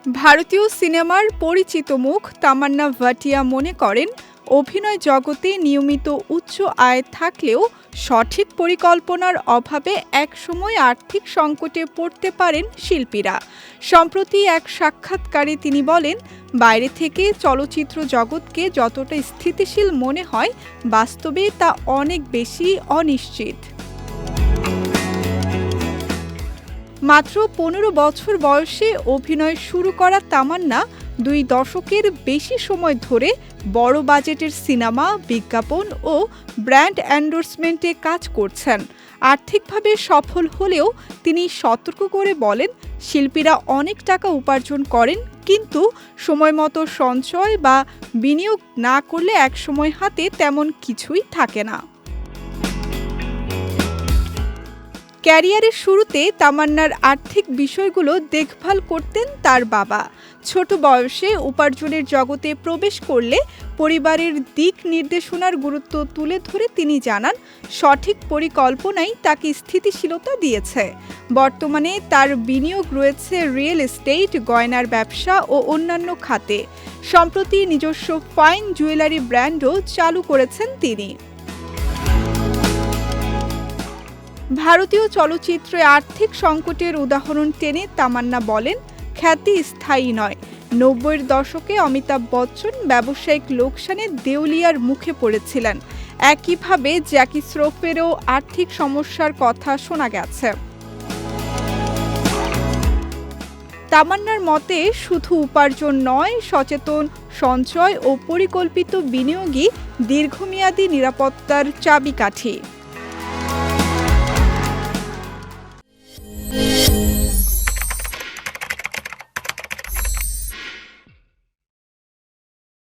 ভারতীয় সিনেমার পরিচিত মুখ তামান্না ভাটিয়া মনে করেন, অভিনয় জগতে নিয়মিত উচ্চ আয় থাকলেও সঠিক পরিকল্পনার অভাবে একসময় আর্থিক সংকটে পড়তে পারেন শিল্পীরা। সম্প্রতি এক সাক্ষাৎকারে তিনি বলেন, বাইরে থেকে চলচ্চিত্র জগৎকে যতটা স্থিতিশীল মনে হয়, বাস্তবে তা অনেক বেশি অনিশ্চিত। মাত্র ১৫ বছর বয়সে অভিনয় শুরু করা তামান্না ২ দশকের বেশি সময় ধরে বড় বাজেটের সিনেমা, বিজ্ঞাপন ও ব্র্যান্ড এন্ডোর্সমেন্টে কাজ করছেন। আর্থিকভাবে সফল হলেও তিনি সতর্ক করে বলেন, শিল্পীরা অনেক টাকা উপার্জন করেন, কিন্তু সময়মতো সঞ্চয় বা বিনিয়োগ না করলে একসময় হাতে তেমন কিছুই থাকে না। ক্যারিয়ারের শুরুতে তামান্নার আর্থিক বিষয়গুলো দেখভাল করতেন তার বাবা। ছোট বয়সে উপার্জনের জগতে প্রবেশ করলে পরিবারের দিক নির্দেশনার গুরুত্ব তুলে ধরে তিনি জানান, সঠিক পরিকল্পনাই তাকে স্থিতিশীলতা দিয়েছে। বর্তমানে তার বিনিয়োগ রয়েছে রিয়েল এস্টেট, গয়নার ব্যবসা ও অন্যান্য খাতে। সম্প্রতি নিজস্ব ফাইন জুয়েলারি ব্র্যান্ডও চালু করেছেন তিনি। ভারতীয় চলচ্চিত্রে আর্থিক সংকটের উদাহরণ টেনে তামান্না বলেন, খ্যাতি স্থায়ী নয়। ৯০-এর দশকে অমিতাভ বচ্চন ব্যবসায়িক লোকসানে দেউলিয়ার মুখে পড়েছিলেন। একইভাবে জ্যাকি শ্রফেরও আর্থিক সমস্যার কথা শোনা গেছে। তামান্নার মতে, শুধু উপার্জন নয়, সচেতন সঞ্চয় ও পরিকল্পিত বিনিয়োগই দীর্ঘমেয়াদী নিরাপত্তার চাবিকাঠি।